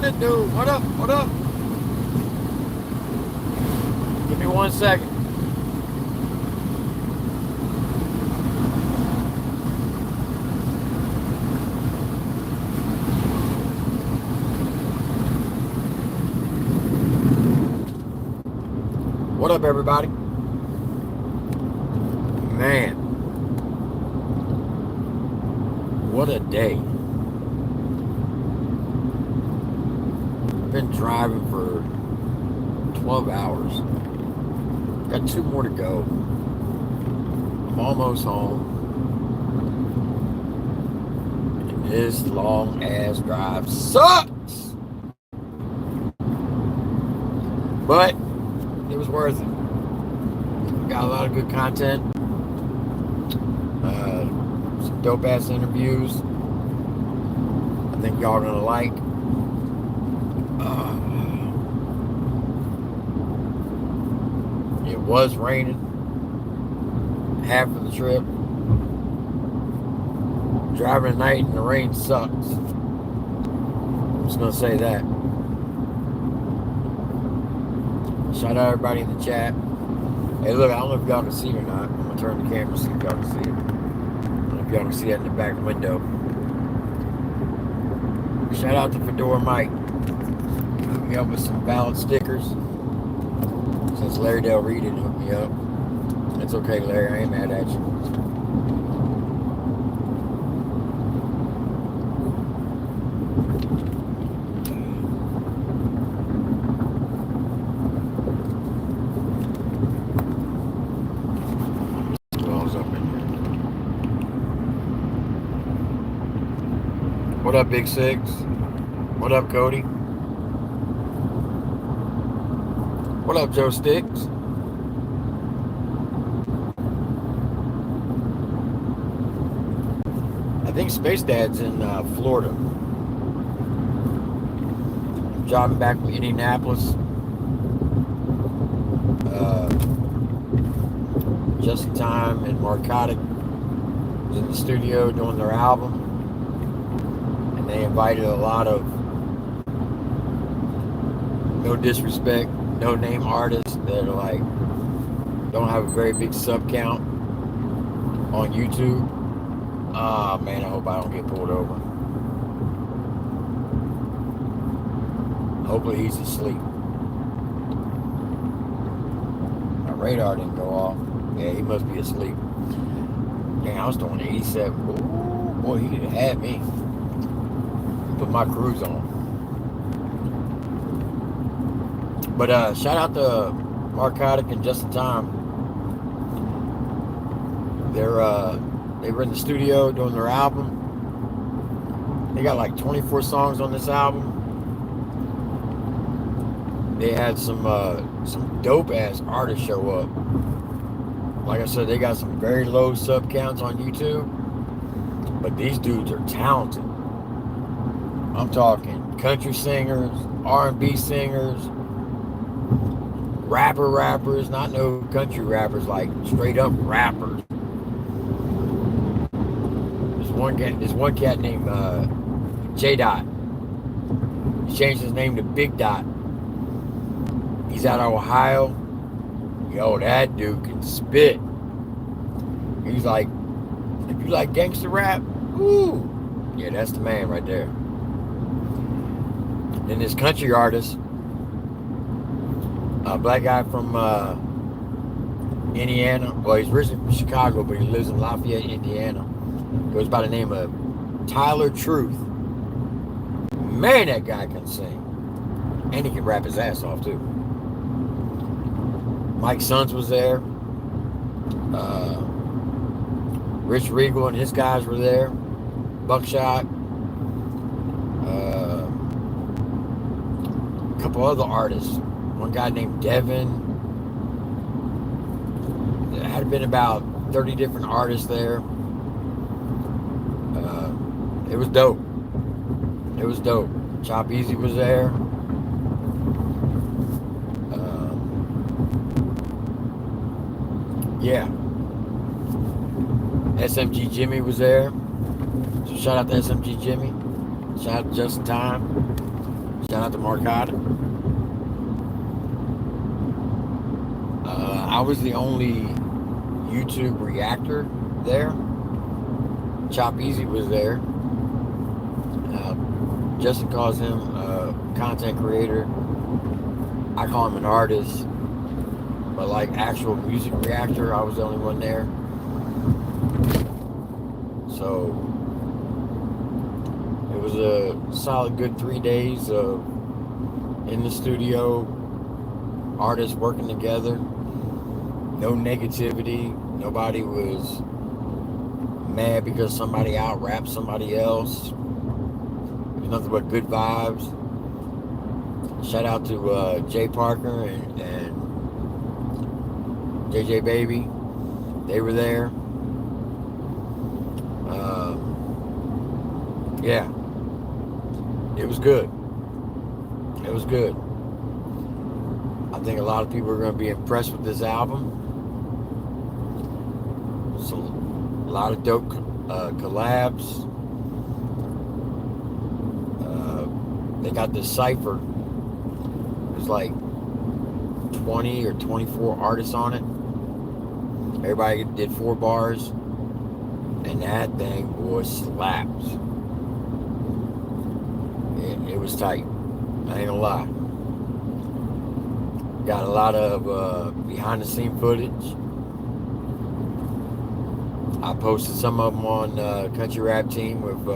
What it do? What up? What up? Give me 1 second. What up, everybody? Man, what a day. I've been driving for 12 hours. Got 2 more to go. I'm almost home. And this long ass drive sucks. But it was worth it. Got a lot of good content. Some dope ass interviews. I think y'all are gonna like. It was raining half of the trip. Driving at night in the rain sucks. I'm just gonna say that. Shout out everybody in the chat. Hey, look, I don't know if y'all can see it or not. I'm gonna turn the camera so y'all can see it. I don't know if y'all can see that in the back window. Shout out to Fedora Mike. Hooked me up with some ballot stickers. Since Larry Del Reed didn't hook me up. It's okay, Larry. I ain't mad at you. What up, Big Six? What up, Cody? What up, Joe Sticks? I think Space Dad's in Florida. I'm driving back to Indianapolis. Just in Time and Marcotic was in the studio doing their album. And they invited a lot of, no disrespect, no name artists that are like, don't have a very big sub count on YouTube. Ah, man, I hope I don't get pulled over. Hopefully he's asleep. My radar didn't go off. Yeah, he must be asleep. Dang, I was doing 87. Ooh, boy, he could have had me. Put my cruise on. But shout out to Marcotic and Just in Time. They were in the studio doing their album. They got like 24 songs on this album. They had some dope ass artists show up. Like I said, they got some very low sub counts on YouTube. But these dudes are talented. I'm talking country singers, R&B singers, rappers, not no country rappers, like straight up rappers. There's one cat named J Dot. He changed his name to Big Dot. He's out of Ohio. Yo, that dude can spit. He's like, if you like gangster rap, ooh, yeah, that's the man right there. Then this country artist, a black guy from Indiana. Well, he's originally from Chicago, but he lives in Lafayette, Indiana. Goes by the name of Tyler Truth. Man, that guy can sing. And he can rap his ass off, too. Mike Sons was there. Rich Regal and his guys were there. Buckshot. A couple other artists. One guy named Devin. There had been about 30 different artists there. It was dope. It was dope. Chop Easy was there. Yeah. SMG Jimmy was there. So shout out to SMG Jimmy. Shout out to Just in Time. Shout out to Marcotta. I was the only YouTube reactor there. Chop Easy was there. Justin calls him a content creator. I call him an artist. But like actual music reactor, I was the only one there. So it was a solid good 3 days of in the studio, artists working together. No negativity. Nobody was mad because somebody out-rapped somebody else. There's nothing but good vibes. Shout out to Jay Parker and JJ Baby. They were there. Yeah. It was good. It was good. I think a lot of people are going to be impressed with this album. So, a lot of dope collabs. They got this cypher. There's like 20 or 24 artists on it. Everybody did 4 bars. And that thing, boy, slaps. It was tight. I ain't gonna lie. Got a lot of behind the scene footage. I posted some of them on Country Rap Tea with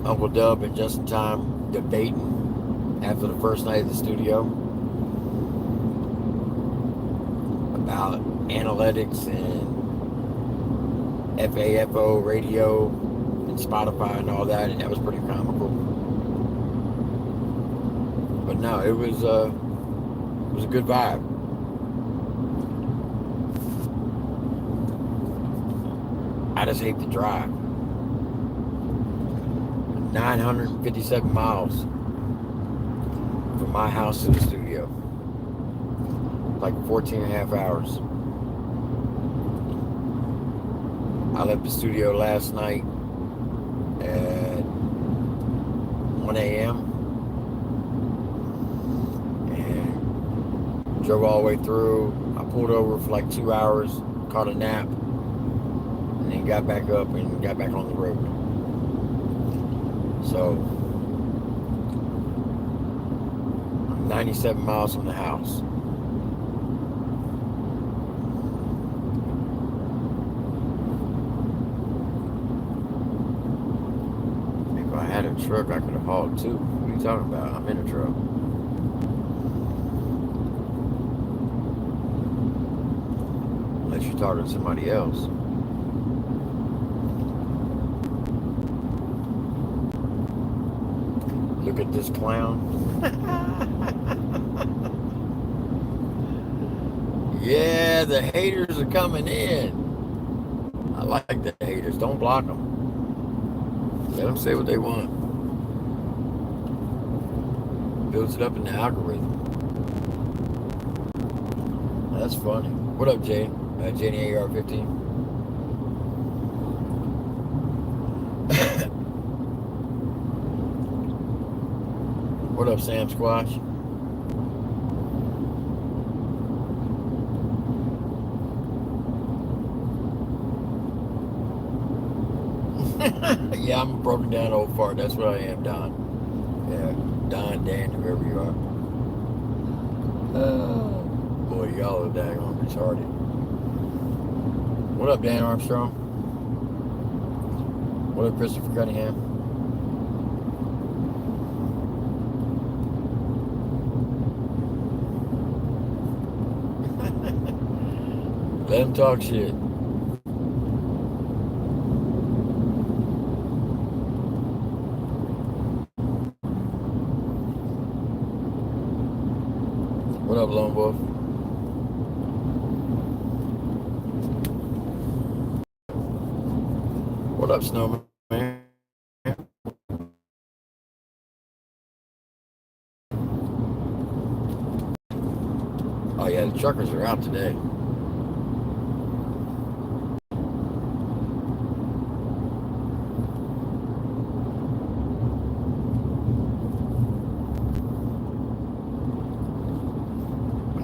Uncle Dub and Just in Time debating after the first night of the studio about analytics and FAFO radio and Spotify and all that, and that was pretty comical. But no, it was a good vibe. I just hate the drive. 957 miles from my house to the studio. Like 14 and a half hours. I left the studio last night at 1 a.m. and drove all the way through. I pulled over for like 2 hours, caught a nap, and then got back up and got back on the road. So, I'm 97 miles from the house. If I had a truck, I could have hauled too. What are you talking about? I'm in a truck. Unless you're talking to somebody else. Look at this clown. Yeah, the haters are coming in. I like the haters. Don't block them. Let them say what they want. Builds it up in the algorithm. That's funny. What up, Jay? Jenny AR-15. What up, Sam Squash? Yeah, I'm a broken down old fart. That's what I am, Don. Yeah, Don, Dan, whoever you are. Boy, y'all are daggone retarded. What up, Dan Armstrong? What up, Christopher Cunningham? Let him talk shit. What up, Lone Wolf? What up, Snowman? Oh yeah, the truckers are out today.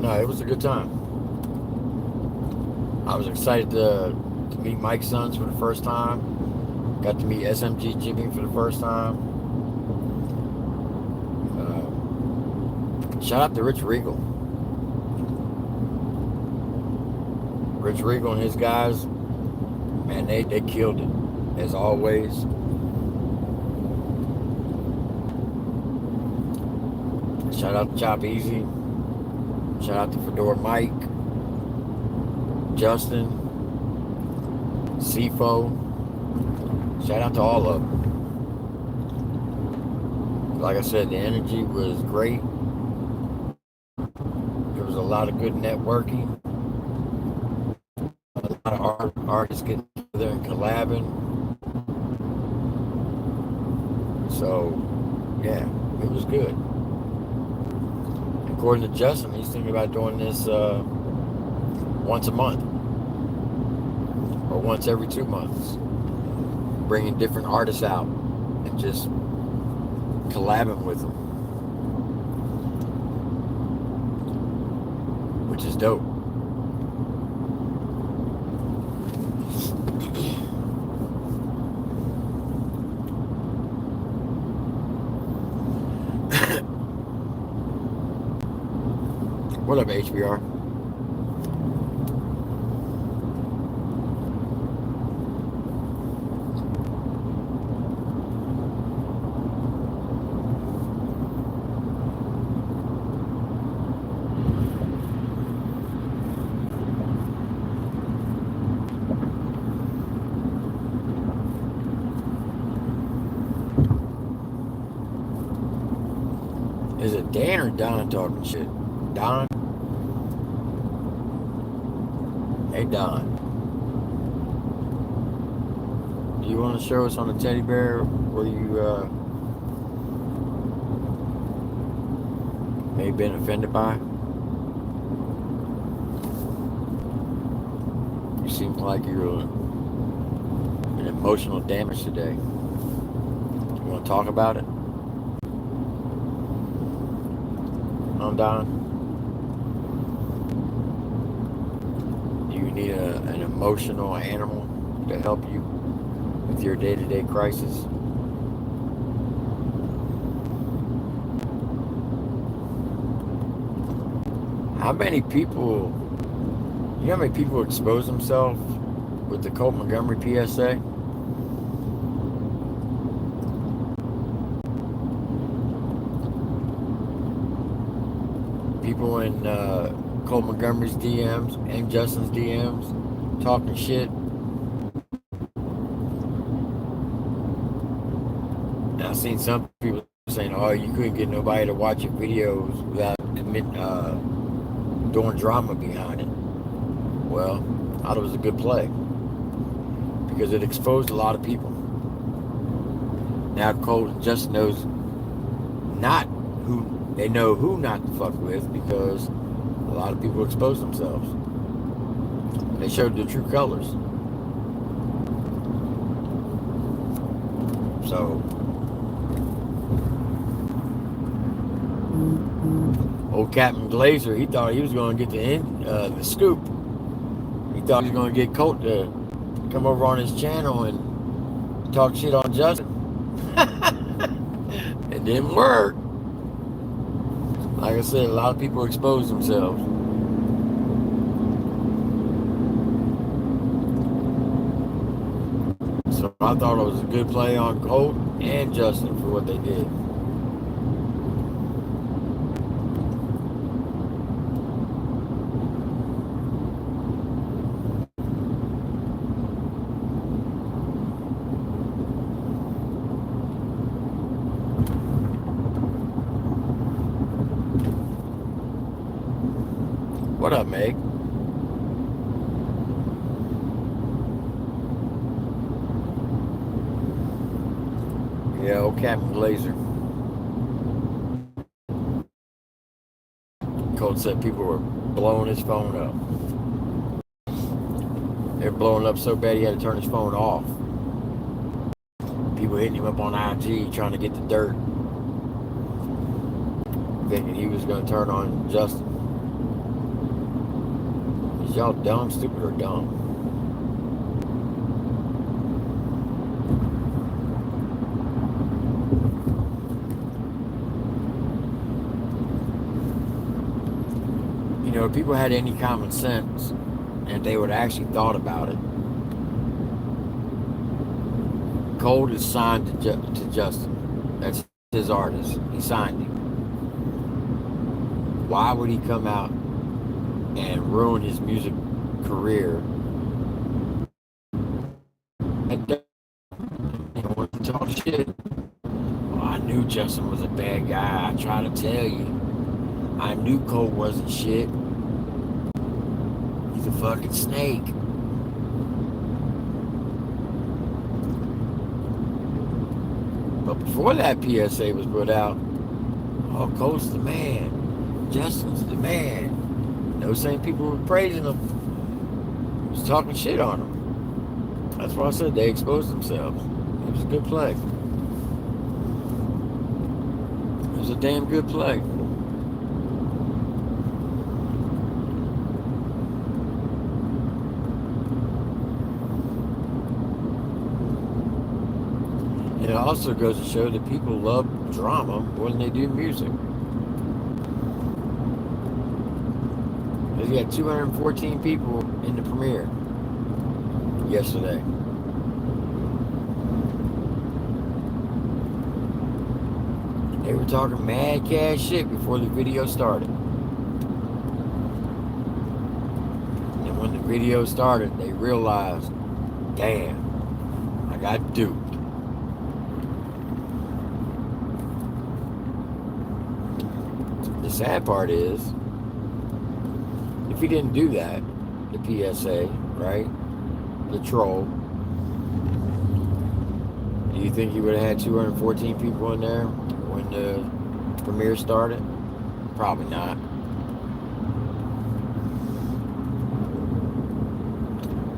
no, it was a good time. I was excited to meet Mike's sons for the first time. Got to meet SMG Jimmy for the first time. Shout out to Rich Regal. Rich Regal and his guys, man, they killed it, as always. Shout out to Chop Easy. Shout out to Fedora Mike, Justin, CFO. Shout out to all of them. Like I said, the energy was great. There was a lot of good networking. A lot of artists getting together and collabing. So, yeah, it was good. According to Justin, he's thinking about doing this once a month or once every 2 months, bringing different artists out and just collabing with them, which is dope. What up, HBR? Is it Dan or Don talking shit? Don? Hey, Don. Do you want to show us on the teddy bear where you may have been offended by? You seem like you're in emotional damage today. You want to talk about it? Don? Do you need an emotional animal to help you with your day-to-day crisis? How many people, you know how many people expose themselves with the Colt Montgomery PSA? People in Colt Montgomery's DMs and Justin's DMs talking shit. And I've seen some people saying, "Oh, you couldn't get nobody to watch your videos without doing drama behind it." Well, I thought it was a good play because it exposed a lot of people. Now Colt and Justin knows not who. They know who not to fuck with because a lot of people expose themselves. They showed their true colors. So, old Captain Glazer, he thought he was going to get the scoop. He thought he was going to get Colt to come over on his channel and talk shit on Justin. It didn't work. Like I said, a lot of people expose themselves. So I thought it was a good play on Colt and Justin for what they did. What up, Meg? Yeah, old Captain Glazer. Colt said people were blowing his phone up. They were blowing up so bad he had to turn his phone off. People hitting him up on IG trying to get the dirt, thinking he was going to turn on Justin. y'all dumb, stupid, or dumb? You know, if people had any common sense and they would actually thought about it, Cole is signed to Justin. That's his artist. He signed him. Why would he come out and ruin his music career? And he want to talk shit. Oh, I knew Justin was a bad guy. I tried to tell you. I knew Cole wasn't shit. He's a fucking snake. But before that PSA was put out, oh, Cole's the man. Justin's the man. Those same people were praising him was talking shit on him. That's why I said they exposed themselves. It was a good play. It was a damn good play. And it also goes to show that people love drama more than they do music. We had 214 people in the premiere yesterday. They were talking mad cash shit before the video started. And when the video started, they realized, damn, I got duped. The sad part is, if he didn't do that, the PSA, right? The troll, do you think he would have had 214 people in there when the premiere started? Probably not.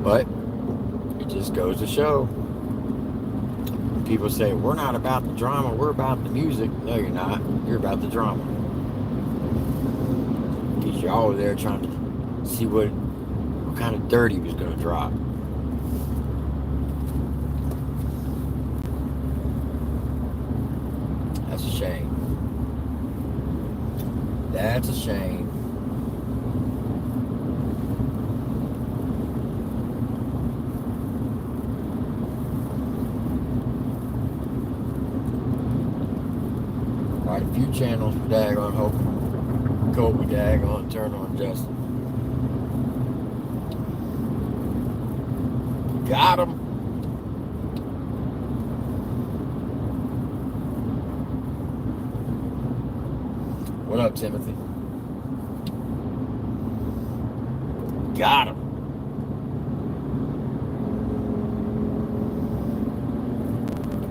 But it just goes to show. People say, we're not about the drama, we're about the music. No, you're not. You're about the drama. Because y'all were there trying to see what kind of dirt he was going to drop. That's a shame. That's a shame. Quite a few channels for daggone hoping Kobe daggone turn on Justin. Got him. What up, Timothy? Got him.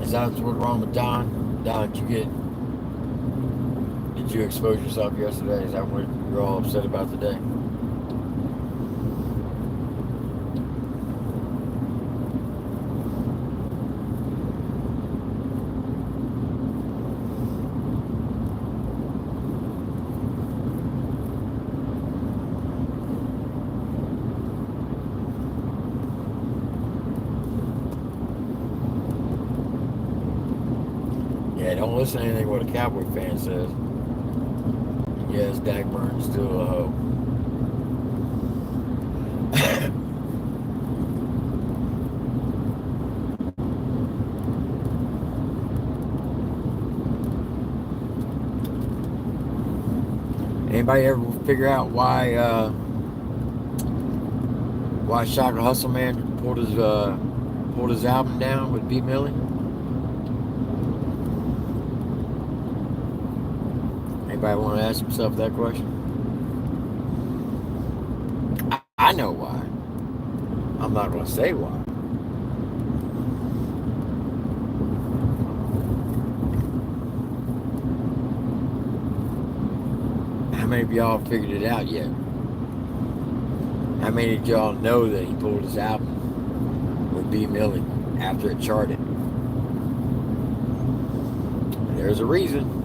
Is that what's wrong with Don? Don, did you expose yourself yesterday? Is that what you're all upset about today? Yeah, don't listen to anything what a Cowboy fan says. Yes, Dak Burns still a hoe. Anybody ever figure out why Shaka Hustle Man pulled his album down with B Millie? Anybody want to ask himself that question? I know why. I'm not going to say why. How many of y'all figured it out yet? How many of y'all know that he pulled his album with B Millie after it charted? There's a reason.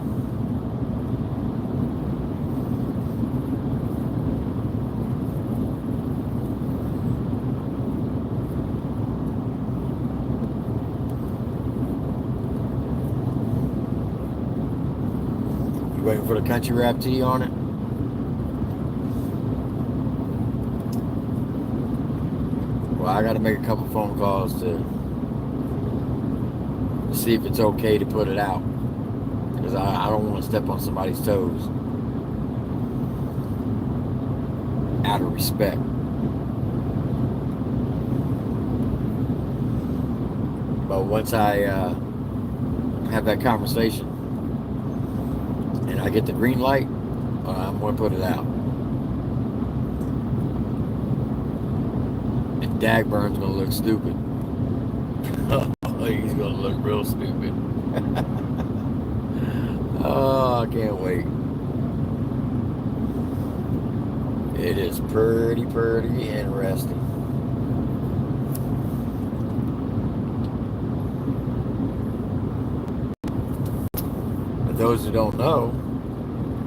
looking for the country rap tee on it. Well, I got to make a couple phone calls to see if it's okay to put it out, because I don't want to step on somebody's toes out of respect. But once I have that conversation and I get the green light, I'm going to put it out. And Dagburn's going to look stupid. He's going to look real stupid. Oh, I can't wait. It is pretty interesting. For those who don't know,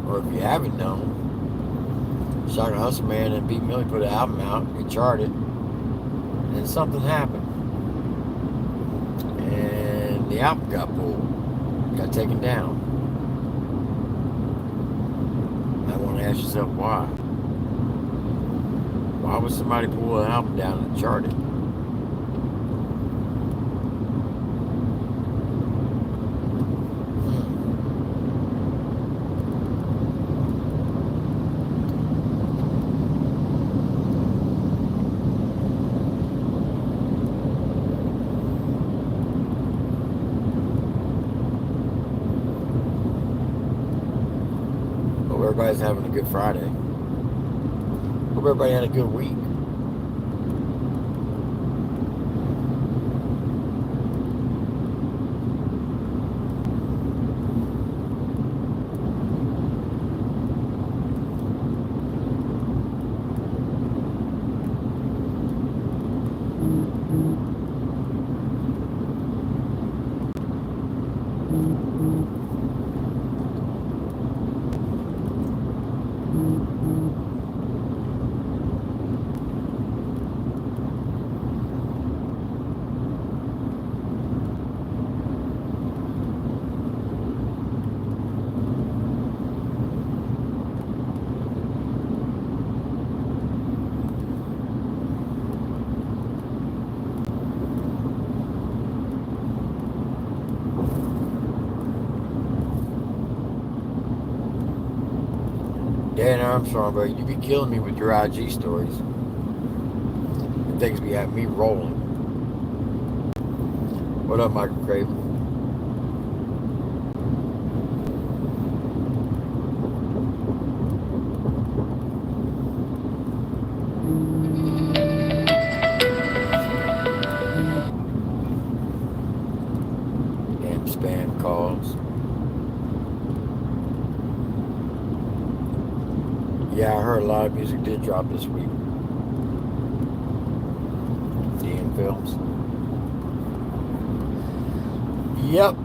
or if you haven't known, Shaka Hustle Man and Beat Millie put an album out, it charted, and then something happened. And the album got pulled, got taken down. I want to ask yourself why. Why would somebody pull an album down and chart it? Hope everybody's having a good Friday. Hope everybody had a good week. Dan Armstrong, bro, you be killing me with your IG stories. And things be having me rolling. What up, Michael Craven? Damn spam calls. Yeah, I heard a lot of music did drop this week. DM Films. Yep.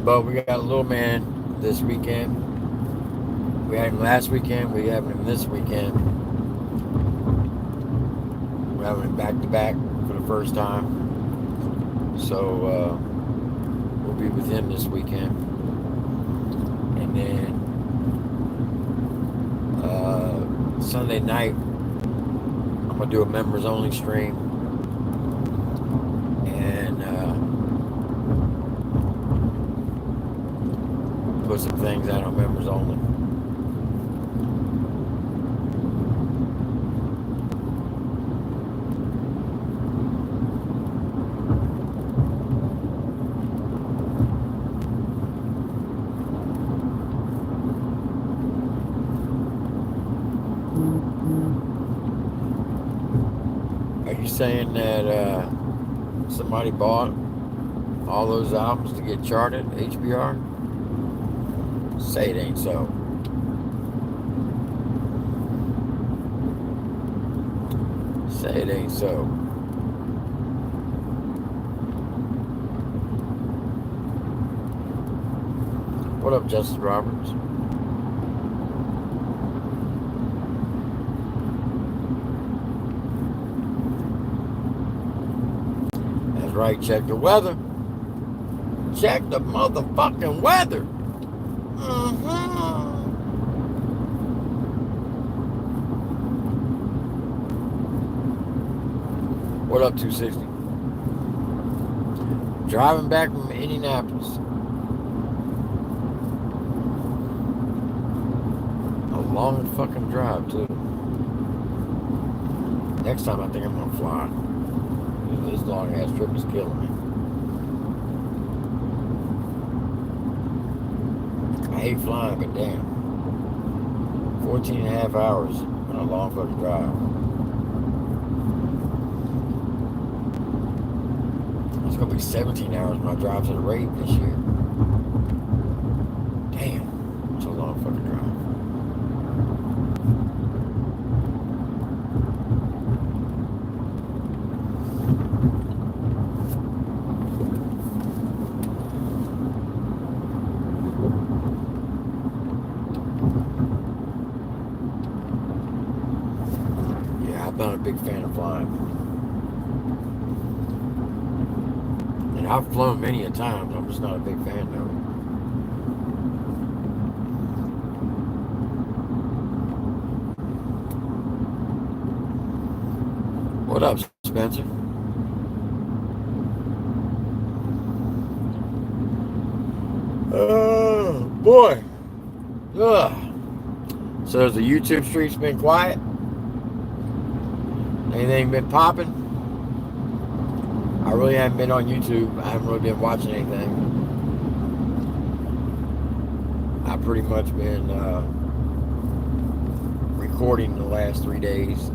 But we got a little man this weekend. We had him last weekend. We have him this weekend. We're having him back to back for the first time. So we'll be with him this weekend. And then Sunday night, I'm going to do a members only stream. And put some things out on members only. Are you saying that somebody bought all those albums to get charted, HBR? Say it ain't so. Say it ain't so. What up, Justice Roberts? That's right, check the weather. Check the motherfucking weather. What up, 260? Driving back from Indianapolis. A long fucking drive, too. Next time, I think I'm gonna fly. This long ass trip is killing me. I hate flying, but damn. 14 and a half hours on a long fucking drive. It's gonna be 17 hours when I drive to the rave this year. Damn, it's a long fucking drive. I'm not a big fan of flying. And I've flown many a time, I'm just not a big fan of it. What up, Spencer? Oh, boy. Ugh. So has the YouTube streets been quiet? Anything been popping? I really haven't been on YouTube. I haven't really been watching anything. I've pretty much been recording the last 3 days.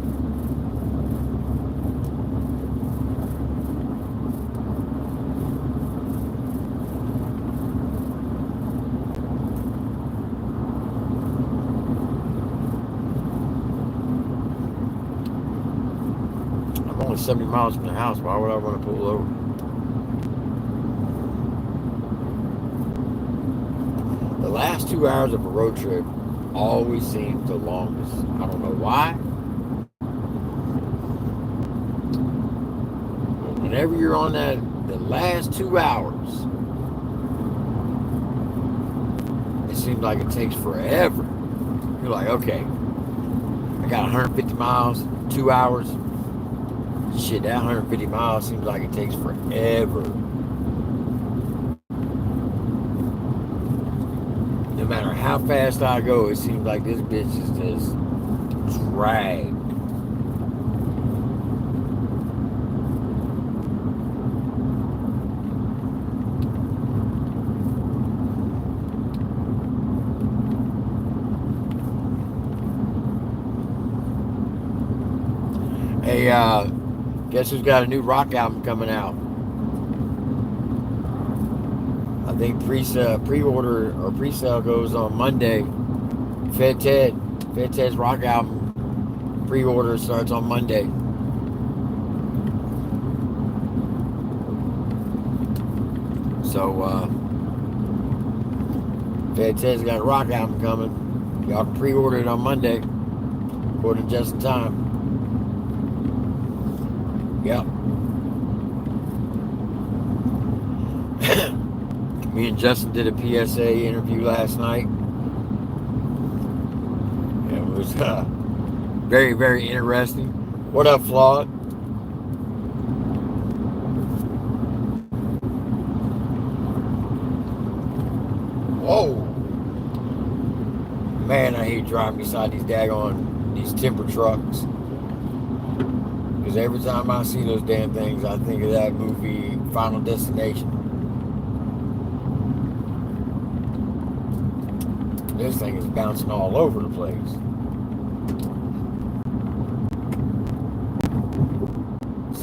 I'm only 70 miles from the house. Why would I want to pull over? The last 2 hours of a road trip always seems the longest. I don't know why. Whenever you're on that, the last 2 hours, it seems like it takes forever. You're like, okay, I got 150 miles, 2 hours. Shit, that 150 miles seems like it takes forever. No matter how fast I go, it seems like this bitch is just dragged. Hey, guess who's got a new rock album coming out? I think pre-order or pre-sale goes on Monday. Fed Ted's rock album pre-order starts on Monday. So Fed Ted's got a rock album coming. Y'all can pre-order it on Monday, according to Just in Time. Yep. Me and Justin did a PSA interview last night. It was very, very interesting. What up, Flawed? Whoa. Man, I hate driving beside these timber trucks. Because every time I see those damn things, I think of that movie, Final Destination. This thing is bouncing all over the place.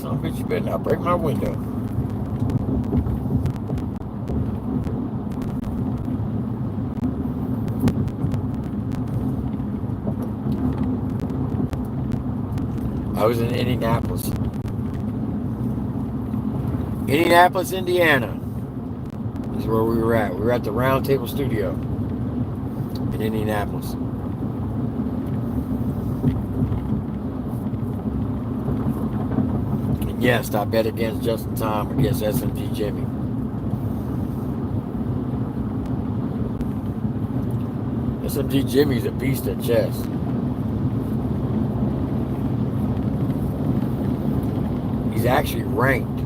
Son of a bitch, you better not break my window. I was in Indianapolis, Indiana. Is where we were at. We were at the Round Table Studio in Indianapolis. And yes, I bet against Just in Time against SMG Jimmy. SMG Jimmy's a beast at chess. He's actually ranked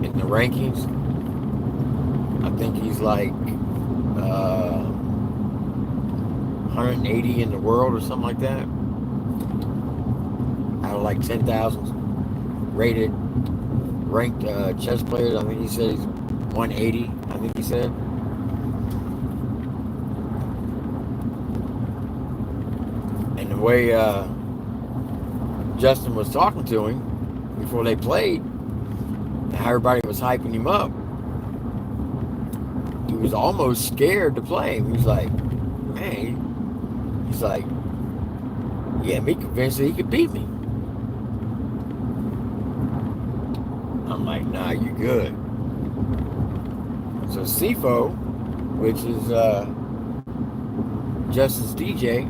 in the rankings. I think he's like 180 in the world or something like that. Out of like 10,000 rated, ranked chess players. I think he said he's 180. I think he said. And the way Justin was talking to him before they played, and how everybody was hyping him up, he was almost scared to play. He was like, man, he's like, yeah, me convinced that he could beat me. I'm like, nah, you're good. So Sifo, which is Justin's DJ,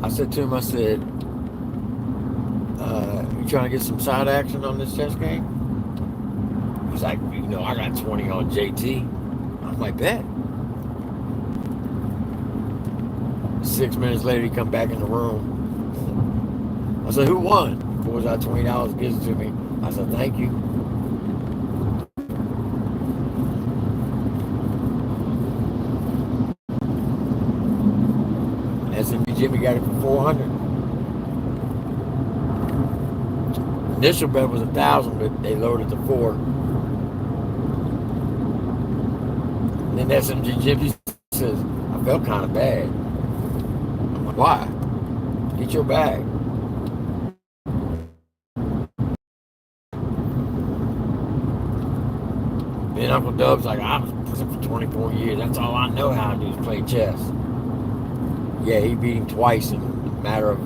I said to him, I said, you trying to get some side action on this chess game? He's like, you know, I got 20 on JT. I'm like, bet. 6 minutes later, he come back in the room. I said, who won? Pulls out $20, gives it to me. I said, thank you. SMB Jimmy got it for 400. Initial bet was 1,000, but they lowered it to 4. And then SMG Jimmy says, I felt kind of bad. I'm like, why? Get your bag. Then Uncle Dub's like, I was in prison for 24 years. That's all I know how to do is play chess. Yeah, he beat him twice in a matter of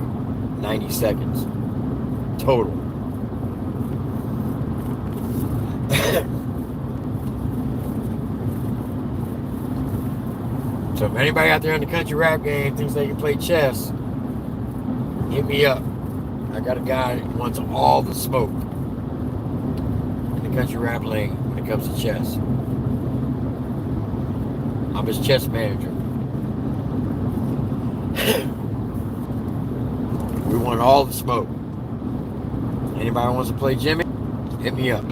90 seconds. Total. So if anybody out there in the country rap game thinks they can play chess, hit me up. I got a guy that wants all the smoke in the country rap lane when it comes to chess. I'm his chess manager. We want all the smoke. Anybody wants to play Jimmy, hit me up.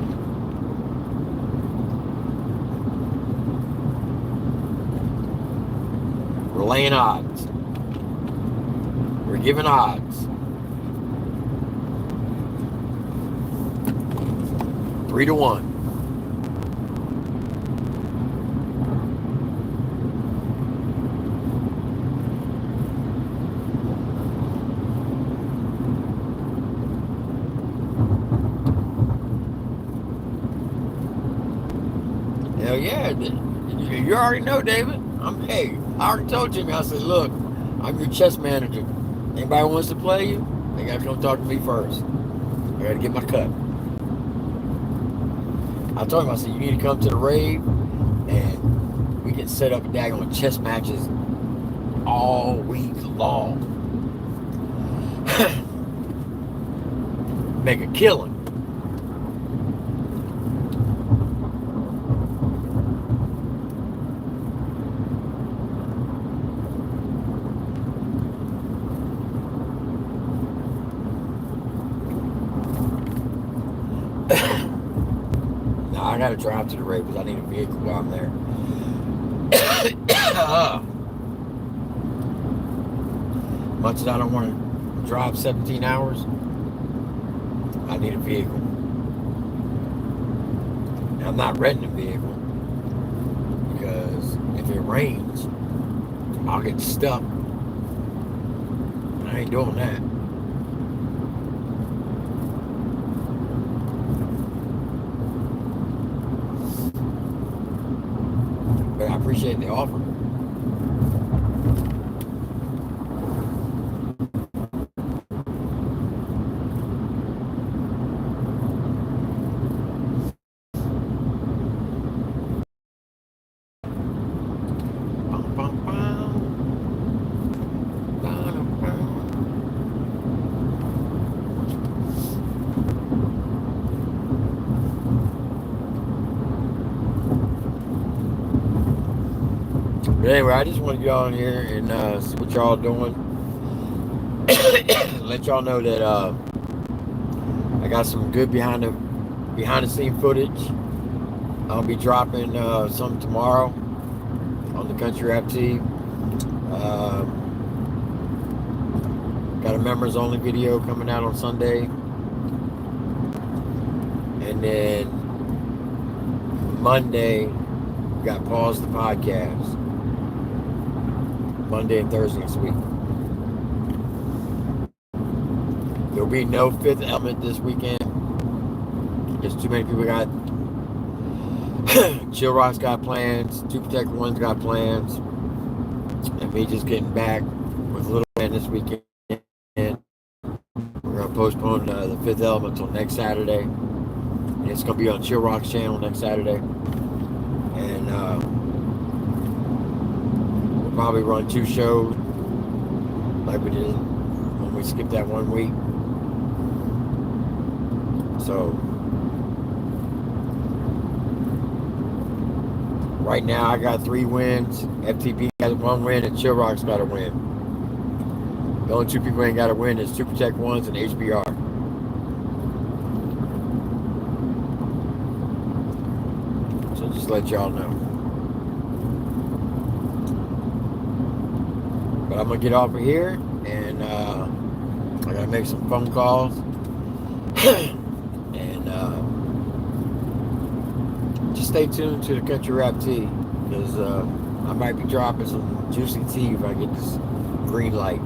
We're laying odds. We're giving odds. 3 to 1. Hell yeah. You already know, David. Hey, I already told Jimmy, I said, look, I'm your chess manager. Anybody wants to play you, they got to come talk to me first. I got to get my cut. I told him, I said, you need to come to the rave and we can set up daggone chess matches all week long. Make a killing. I gotta drive to the rave because I need a vehicle while I'm there. Much as I don't want to drive 17 hours, I need a vehicle. And I'm not renting a vehicle because if it rains, I'll get stuck. I ain't doing that. But I appreciate the offer. But anyway, I just want to get on here and see what y'all doing. Let y'all know that got some good behind the scene footage. I'll be dropping some tomorrow on the Country Rap Team. Got a members only video coming out on Sunday. And then Monday, we got Pause the Podcast. Monday and Thursday next week. There'll be no Fifth Element this weekend. There's too many people got. Chill Rock's got plans. 2 Protect One's got plans. And me just getting back with Little Man this weekend. We're gonna postpone the Fifth Element until next Saturday. And it's gonna be on Chill Rock's channel next Saturday. And we'll probably run 2 shows like we did when we skipped that 1 week. So right now I got 3 wins. FTB has 1 win and Chill Rock's got a win. The only 2 people ain't got a win is 2 Protect Ones and HBR. So just let y'all know. But I'm gonna get off of here and I gotta make some phone calls. And just stay tuned to the Country Rap Tea, because I might be dropping some juicy tea if I get this green light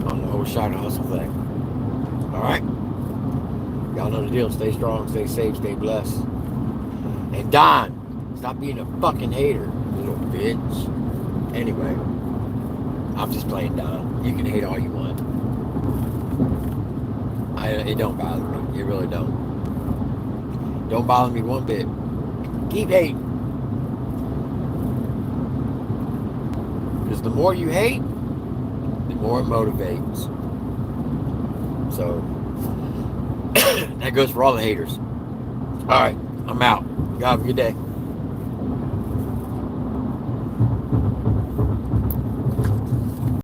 on the whole Shot Hustle thing. Alright? Y'all know the deal. Stay strong, stay safe, stay blessed. And Don, stop being a fucking hater, little bitch. Anyway, I'm just playing Don. You can hate all you want. It don't bother me. It really don't. Don't bother me one bit. Keep hating. Because the more you hate, the more it motivates. So, that goes for all the haters. Alright, I'm out. Y'all have a good day.